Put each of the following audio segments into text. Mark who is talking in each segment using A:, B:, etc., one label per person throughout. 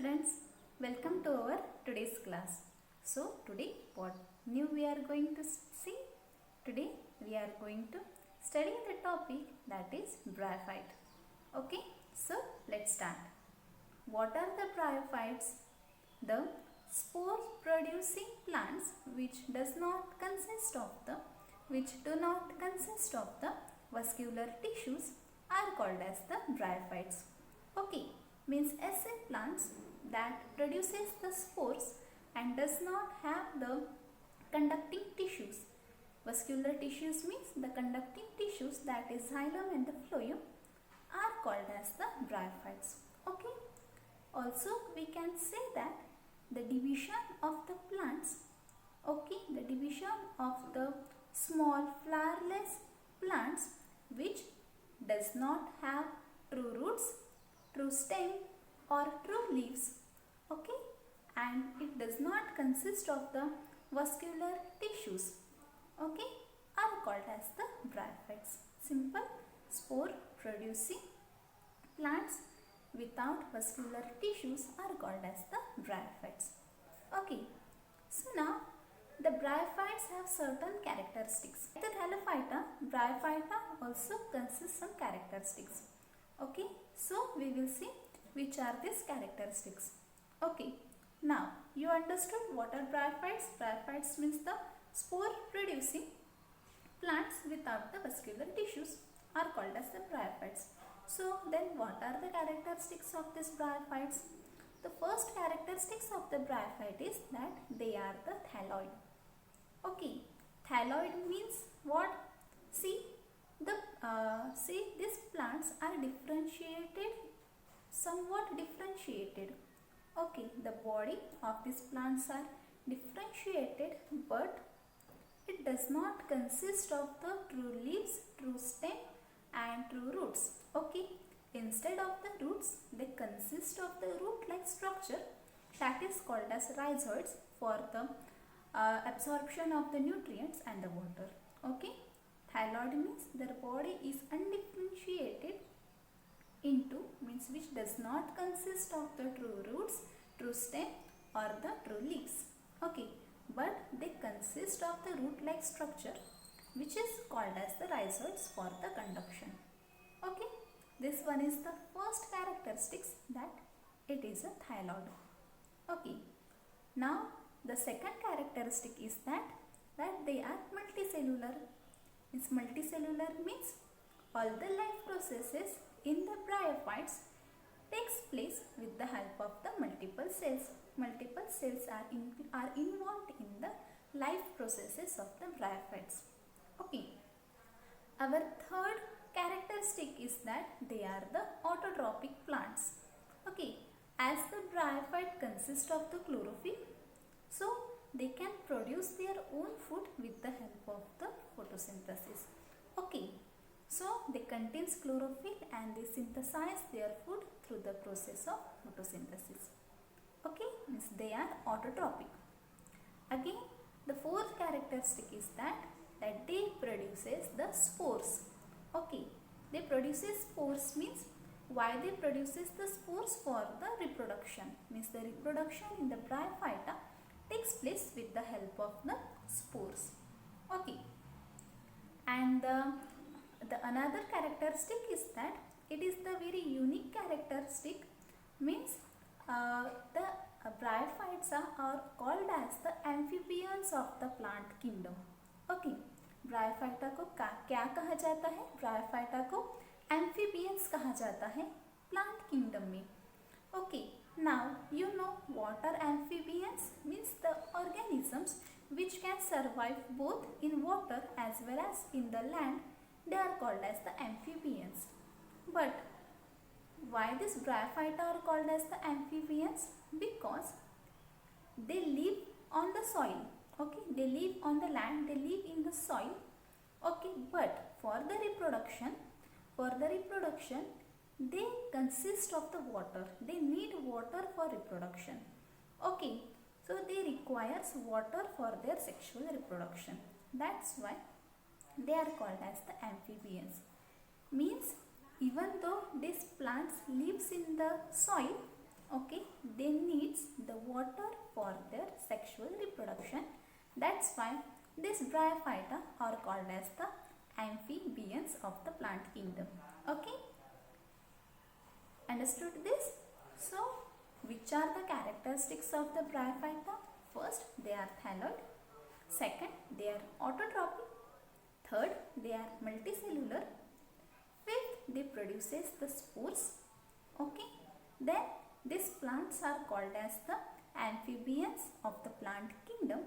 A: students, welcome to our today's class. So today what new we are going to see? Today we are going to study the topic that is bryophyte. Okay, so let's start. What are the bryophytes? The spore producing plants which do not consist of the vascular tissues are called as the bryophytes. Okay, means essay plants that produces the spores and does not have the conducting tissues. Vascular tissues means the conducting tissues, that is xylem and the phloem, are called as the bryophytes. Okay, also we can say that the division of the plants, the division of the small flowerless plants which does not have true roots, true stem or true leaves, and it does not consist of the vascular tissues, are called as the bryophytes. Simple, spore producing plants without vascular tissues are called as the bryophytes. Okay, so now the bryophytes have certain characteristics. The Thallophyta, bryophyta also consists some characteristics. Okay, so we will see which are these characteristics. Okay, now you understood what are bryophytes. Bryophytes means the spore producing plants without the vascular tissues are called as the bryophytes. So then what are the characteristics of these bryophytes? The first characteristics of the bryophyte is that they are the thalloid. Okay, thalloid means what? See these plants are somewhat differentiated. Okay, the body of these plants are differentiated, but it does not consist of the true leaves, true stem and true roots. Okay, instead of the roots, they consist of the root-like structure that is called as rhizoids for the absorption of the nutrients and the water. Okay, thalloid means their body is undifferentiated into, means which does not consist of the true roots, true stem or the true leaves. Okay, but they consist of the root-like structure which is called as the rhizoids for the conduction. Okay, this one is the first characteristics, that it is a thalloid. Okay, now the second characteristic is that they are multicellular. Multicellular means all the life processes in the bryophytes takes place with the help of the multiple cells. Multiple cells are involved in the life processes of the bryophytes. Okay, our third characteristic is that they are the autotrophic plants. Okay, as the bryophyte consists of the chlorophyll, so they can produce their own food with the help of the photosynthesis. Okay, so they contains chlorophyll and they synthesize their food through the process of photosynthesis. Okay, means they are autotrophic. Again, the fourth characteristic is that they produces the spores. Okay, they produces spores means why they produces the spores? For the reproduction, means the reproduction in the bryophyta takes place with the help of the spores. Okay, and the another characteristic is that it is the very unique characteristic, means the bryophytes are called as the amphibians of the plant kingdom. Okay, bryophyta को क्या कहा जाता है? Bryophyta को amphibians कहा जाता है plant kingdom में. Okay, now you know what are amphibians? Means the organisms which can survive both in water as well as in the land. They are called as the amphibians. But why these bryophyta are called as the amphibians? Because they live on the soil. Okay, they live on the land, they live in the soil. Okay, but for the reproduction they consist of the water. They need water for reproduction. Okay, so they requires water for their sexual reproduction. That's why they are called as the amphibians. Means even though these plants lives in the soil, Okay, they needs the water for their sexual reproduction. That's why these bryophyta are called as the amphibians of the plant kingdom. Okay, understood this? So, which are the characteristics of the bryophyta? First, they are thalloid. Second, they are autotrophic. Third, they are multicellular. Fifth, they produces the spores. Okay, then these plants are called as the amphibians of the plant kingdom,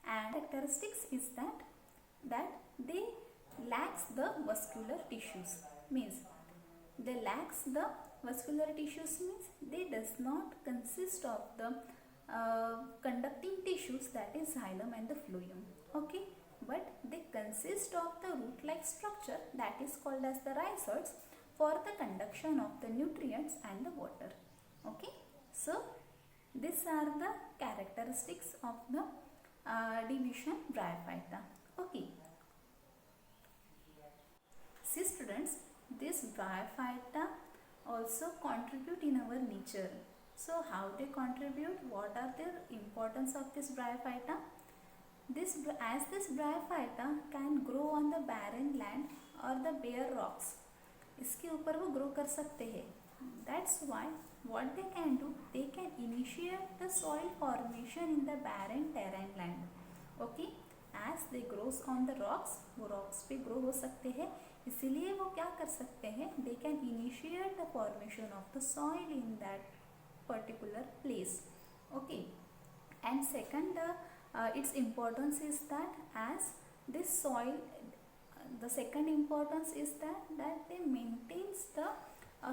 A: and characteristics is that they lacks the vascular tissues, means they lacks the vascular tissues means they does not consist of the conducting tissues, that is xylem and the phloem. Okay, but they consist of the root like structure, that is called as the rhizoids, for the conduction of the nutrients and the water. Okay, so these are the characteristics of the division bryophyta. Okay, see students, this bryophyta also contribute in our nature. So how they contribute? What are the importance of this bryophyta? As this bryophyta can grow on the barren land or the bare rocks, इसके ऊपर वो grow कर सकते हैं. That's why what they can do, they can initiate the soil formation in the barren terrain land. Okay, as they grows on the rocks, वो rocks पे grow हो सकते हैं, इसीलिए वो क्या कर सकते हैं, they can initiate the formation of the soil in that particular place. Okay, and second, its importance is that as this soil, the second importance is that they maintains the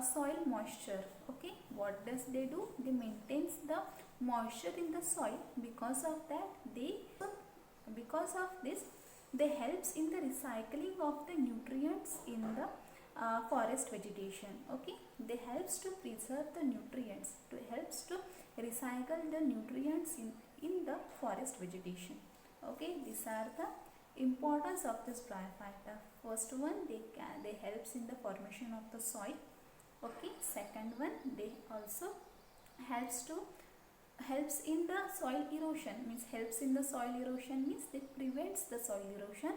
A: soil moisture. Okay, what does they do? They maintains the moisture in the soil. Because of this, they helps in the recycling of the nutrients in the forest vegetation. Okay, they helps to preserve the nutrients, to helps to recycle the nutrients in the forest vegetation. Okay, these are the importance of this bryophyta. First one, they helps in the formation of the soil. Okay, second one, they also helps in the soil erosion, means helps in the soil erosion means they prevents the soil erosion,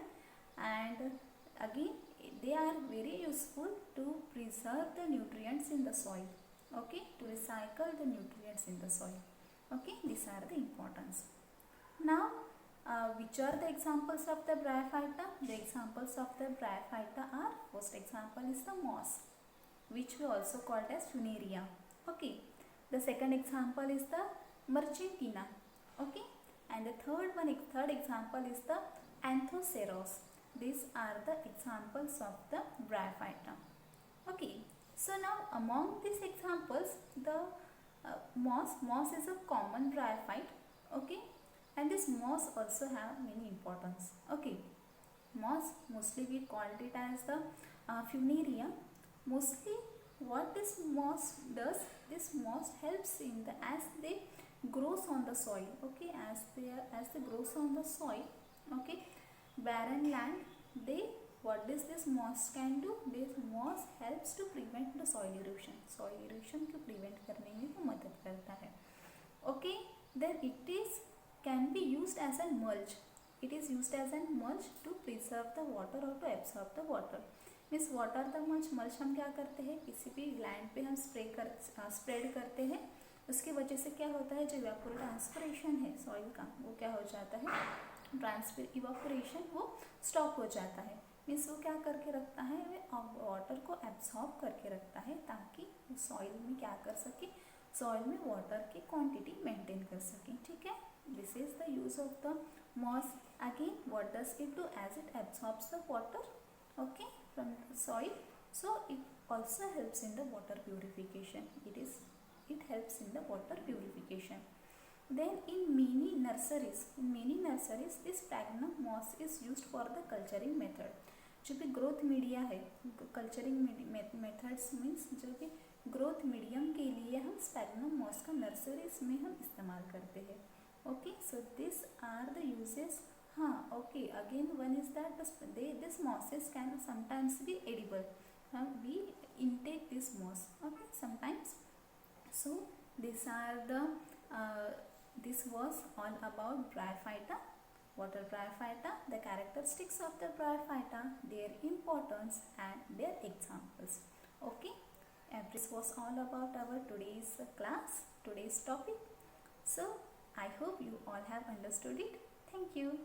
A: and again they are very useful to preserve the nutrients in the soil. Okay, to recycle the nutrients in the soil. Okay, these are the importance. Now which are the examples of the bryophyta? The examples of the bryophyta are, first example is the moss, which we also called as Funaria. Okay, the second example is the Margentina. Okay, and the third example is the Anthoceros. These are the examples of the bryophyta. Okay, so now among these examples, the moss is a common bryophyte. Okay, and this moss also have many importance. Okay, moss mostly we called it as the Funaria. Mostly what this moss does, this moss helps in the as they grows on the soil. Okay, as they grows on the soil. Okay, barren land, they what does this moss can do? This moss helps to prevent the soil erosion. Soil erosion को prevent करने में वो मदद करता है. Okay, then it is can be used as a mulch. It is used as a mulch to preserve the water or to absorb the water. Means water the mulch हम क्या करते हैं, किसी भी लैंड पे हम स्प्रेड करते हैं, उसकी वजह से क्या होता है, जो ट्रांसपिरेशन है सॉइल का वो क्या हो जाता है, इवापोरेशन वो स्टॉप हो जाता है. मीन्स वो क्या करके रखता है, वो वाटर को एब्सॉर्ब करके रखता है ताकि वो सॉइल में क्या कर सके, सॉइल में वाटर की क्वांटिटी मेंटेन कर सके. ठीक है, this is the use of the moss. Again what does it do, as it absorbs the water okay from the soil, so it also helps in the water purification. It helps in the water purification. Then in many nurseries this sphagnum moss is used for the culturing method. जो भी growth media है, culturing methods means जो भी growth medium के लिए हम sphagnum moss का nurseries में हम इस्तेमाल करते हैं. Okay, so this are the uses. हाँ, okay, again one is that this mosses can sometimes be edible. We intake this moss, okay, sometimes. So These are the this was all about bryophyta. Water bryophyta, the characteristics of the bryophyta, their importance and their examples. Okay, this was all about our today's class, today's topic. So I hope you all have understood it. Thank you.